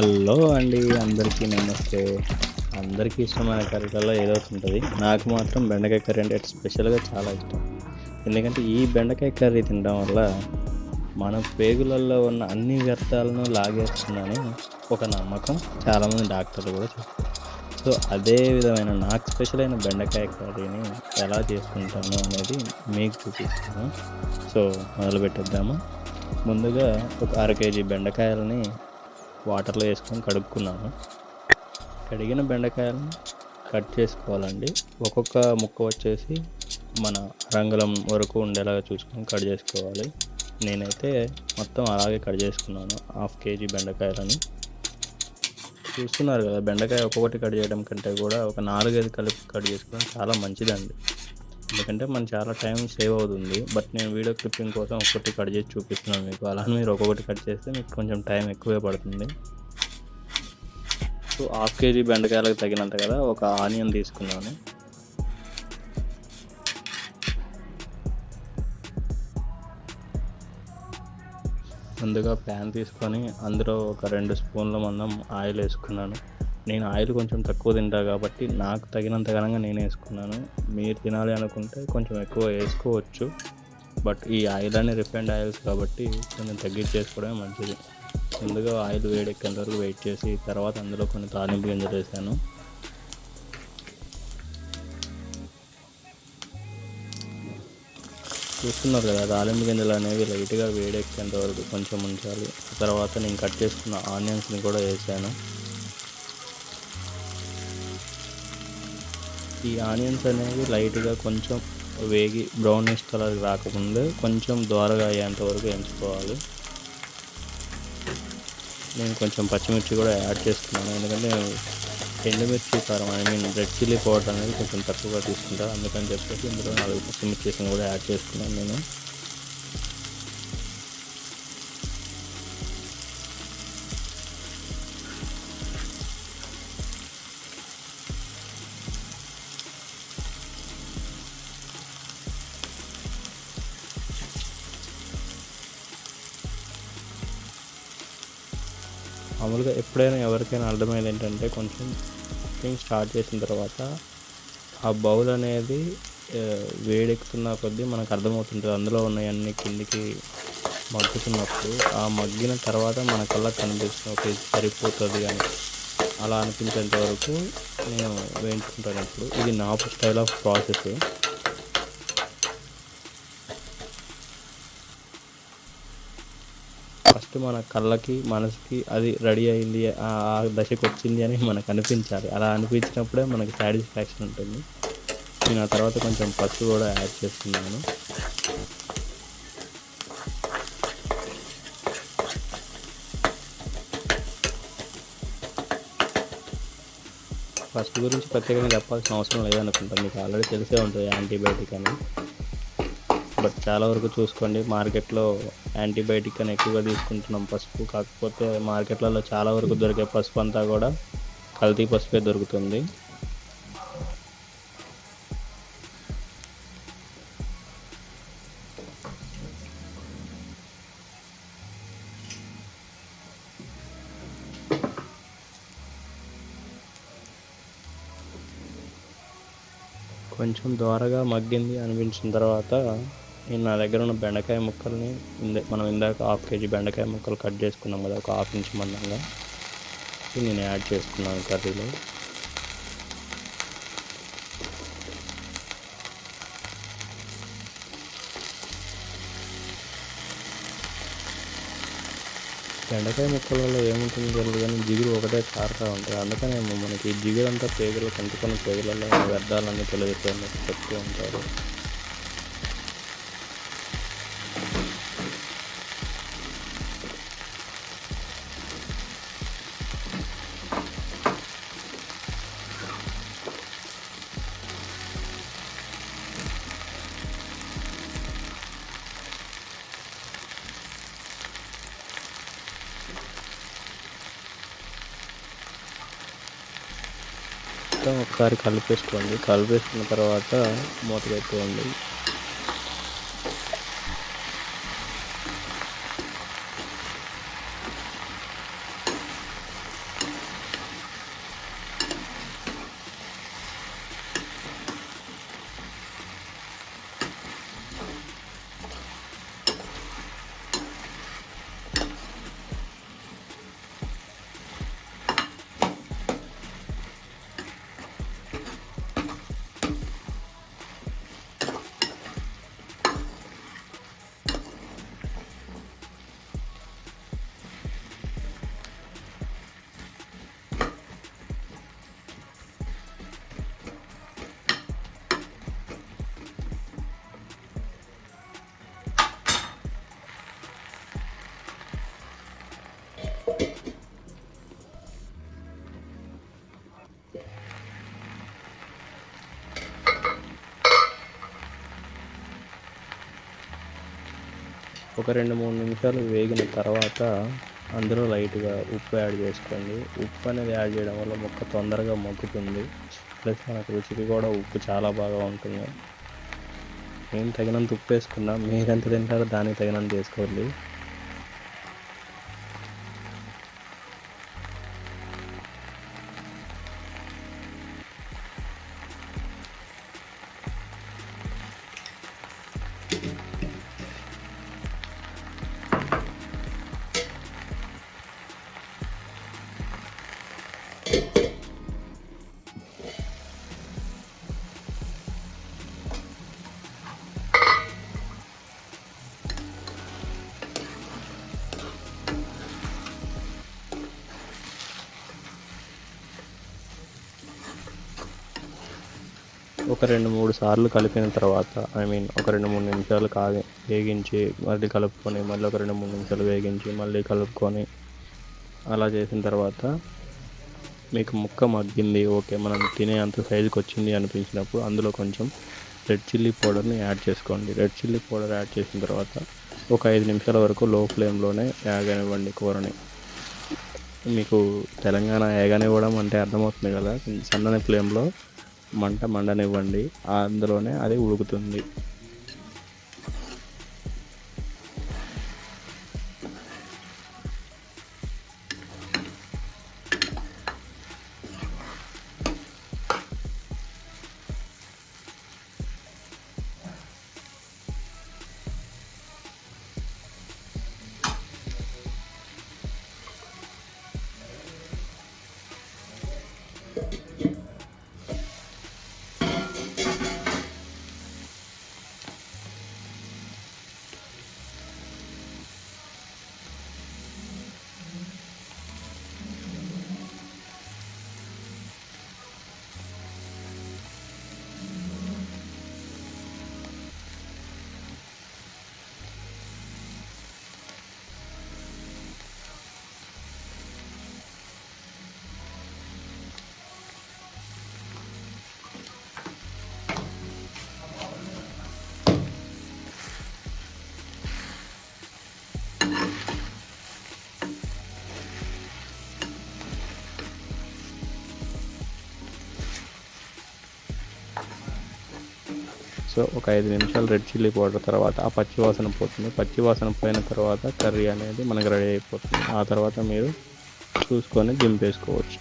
Hello అండి. అందరికీ నమస్తే. అందరికీ ఇష్టమైన కర్రీలలో ఏదో ఒకటి ఉంటుంది. నాకు మాత్రం బెండకాయ కర్రీ అంటే స్పెషల్‌గా చాలా ఇష్టం. ఎందుకంటే ఈ బెండకాయ కర్రీ తినడం వల్ల మన పేగులలో ఉన్న అన్ని వ్యర్థాలను లాగేస్తుందని ఒక నమ్మకం. చాలామంది డాక్టర్లు కూడా చెప్తారు. సో, అదే విధమైన నాకు స్పెషల్ అయిన బెండకాయ కర్రీని ఎలా చేసుకుంటాను అనేది మీకు చూపిస్తాను. సో, మొదలుపెట్టేద్దామా? ముందుగా ఒక అర కేజీ బెండకాయలని వాటర్లో వేసుకొని కడుక్కున్నాను. కడిగిన బెండకాయలను కట్ చేసుకోవాలండి. ఒక్కొక్క ముక్క వచ్చేసి మన అరంగుళం వరకు ఉండేలాగా చూసుకొని కట్ చేసుకోవాలి. నేనైతే మొత్తం అలాగే కట్ చేసుకున్నాను. హాఫ్ కేజీ బెండకాయలని. చూస్తున్నారు కదా, బెండకాయ ఒక్కొక్కటి కట్ చేయడం కంటే కూడా ఒక 4, 5 కలిపి కట్ చేసుకోవడం చాలా మంచిదండి. ఎందుకంటే మన చాలా టైం సేవ్ అవుతుంది. బట్ నేను వీడియో క్లిప్పింగ్ కోసం ఒక్కొక్కటి కట్ చేసి చూపిస్తున్నాను మీకు. అలా మీరు ఒక్కొక్కటి కట్ చేస్తే మీకు కొంచెం టైం ఎక్కువే పడుతుంది. సో, హాఫ్ కేజీ బెండకాయలకు తగినంత కదా ఒక ఆనియన్ తీసుకున్నాను. ముందుగా ప్యాన్ తీసుకొని అందులో ఒక 2 స్పూన్ల మందం ఆయిల్ వేసుకున్నాను. నేను ఆయిల్ కొంచెం తక్కువ తింటా కాబట్టి నాకు తగినంత ఘనంగా నేను వేసుకున్నాను. మీరు తినాలి అనుకుంటే కొంచెం ఎక్కువ వేసుకోవచ్చు. బట్ ఈ ఆయిల్ అన్ని రిఫైండ్ ఆయిల్స్ కాబట్టి కొంచెం తగ్గించేసుకోవడమే మంచిది. ముందుగా ఆయిల్ వేడెక్కేంత వరకు వెయిట్ చేసి తర్వాత అందులో కొన్ని తాలింపు గింజలు వేసాను. చూస్తున్నారు కదా, తాలింపు గింజలు అనేవి లైట్గా వేడెక్కేంత వరకు కొంచెం ఉంచాలి. తర్వాత నేను కట్ చేసుకున్న ఆనియన్స్ని కూడా వేసాను. ఈ ఆనియన్స్ అనేవి లైట్గా కొంచెం వేగి బ్రౌనిష్ కలర్ రాకముందే కొంచెం దోరగా అయ్యేంత వరకు ఎంచుకోవాలి. నేను కొంచెం పచ్చిమిర్చి కూడా యాడ్ చేసుకున్నాను. ఎందుకంటే ఎండుమిర్చి కారం రెడ్ చిల్లీ పౌడర్ అనేది కొంచెం తక్కువగా తీసుకుంటాను. అందుకని చెప్పేసి ఇందులో 4 పచ్చిమిర్చిని కూడా యాడ్ చేసుకున్నాను నేను. మామూలుగా ఎప్పుడైనా ఎవరికైనా అర్థమైంది ఏంటంటే, కొంచెం కుకింగ్ స్టార్ట్ చేసిన తర్వాత ఆ బౌల్ అనేది వేడెక్కుతున్న కొద్దీ మనకు అర్థమవుతుంటుంది. అందులో ఉన్నవన్నీ కిందికి మగ్గుతున్నప్పుడు ఆ మగ్గిన తర్వాత మన కళ్ళకు కనిపిస్తుంది, ఓకే ఇది సరిపోతుంది అని. అలా అనిపించేంత వరకు నేను వేయించుకుంటాను. ఇప్పుడు ఇది నా స్టైల్ ఆఫ్ ప్రాసెస్. ఫస్ట్ మన కళ్ళకి మనసుకి అది రెడీ అయింది, ఆ దశకు వచ్చింది అని మనకు అనిపించాలి. అలా అనిపించినప్పుడే మనకి సాటిస్ఫాక్షన్ ఉంటుంది. నేను ఆ తర్వాత కొంచెం పసుపు కూడా యాడ్ చేస్తున్నాను. పసుపు గురించి ప్రత్యేకంగా చెప్పాల్సిన అవసరం లేదనుకుంటా, మీకు ఆల్రెడీ తెలిసే ఉంటుంది యాంటీబయాటిక్ అని. బట్ చాలా వరకు చూసుకోండి, మార్కెట్లో యాంటీబయాటిక్ అని ఎక్కువగా తీసుకుంటున్నాం పసుపు. కాకపోతే మార్కెట్లలో చాలా వరకు దొరికే పసుపు అంతా కూడా కల్తీ పసుపే దొరుకుతుంది. కొంచెం దోరగా మగ్గింది అనిపించిన తర్వాత నేను నా దగ్గర ఉన్న బెండకాయ ముక్కల్ని మనం ఇందాక హాఫ్ కేజీ బెండకాయ ముక్కలు కట్ చేసుకున్నాం కదా, ఒక హాఫ్ ఇంచ్ మందంగా, నేను యాడ్ చేసుకున్నాను కర్రీలో. బెండకాయ ముక్కలలో ఏముంటుంది తెలియదు కానీ జిగురు ఒకటే కారుతూ ఉంటుంది. అందుకనే మనకి ఈ జిగురు అంతా పేగులు కంటుకొని పేగులలో వ్యర్థాలన్నీ తొలగిపోయినట్టు చెప్తూ ఉంటారు. ఒకసారి కలిపేసుకోండి. కలిపేసుకున్న తర్వాత మూత పెట్టేయండి. ఒక 2-3 నిమిషాలు వేగిన తర్వాత అందులో లైట్గా ఉప్పు యాడ్ చేసుకోండి. ఉప్పు అనేది యాడ్ చేయడం వల్ల ముక్క తొందరగా మగ్గుతుంది. ప్లస్ మనకు రుచికి కూడా ఉప్పు చాలా బాగా ఉంటుంది. నేను తగినంత ఉప్పు వేసుకున్నా, మీరు ఎంత తింటారో దానికి తగినంత వేసుకోండి. ఒక 2-3 సార్లు కలిపిన తర్వాత ఒక 2-3 నిమిషాలు వేగించి మళ్ళీ కలుపుకొని, మళ్ళీ ఒక 2-3 నిమిషాలు వేగించి మళ్ళీ కలుపుకొని, అలా చేసిన తర్వాత మీకు ముక్క మగ్గింది, ఓకే మనం తినే అంత సైజుకి వచ్చింది అనిపించినప్పుడు అందులో కొంచెం రెడ్ చిల్లీ పౌడర్ని యాడ్ చేసుకోండి. రెడ్ చిల్లీ పౌడర్ యాడ్ చేసిన తర్వాత ఒక 5 నిమిషాల వరకు లో ఫ్లేమ్లోనే వేగనివ్వండి కూరని. మీకు తెలంగాణ వేగనివ్వడం అంటే అర్థమవుతుంది కదా, సన్నని ఫ్లేమ్లో మండనివ్వండి, అందులోనే అది ఉడుకుతుంది. సో ఒక 5 నిమిషాలు రెడ్ చిల్లీ పౌడర్ తర్వాత ఆ పచ్చివాసన పోతుంది. పచ్చివాసన పోయిన తర్వాత కర్రీ అనేది మనకు రెడీ అయిపోతుంది. ఆ తర్వాత మీరు చూసుకొని దింపేసుకోవచ్చు.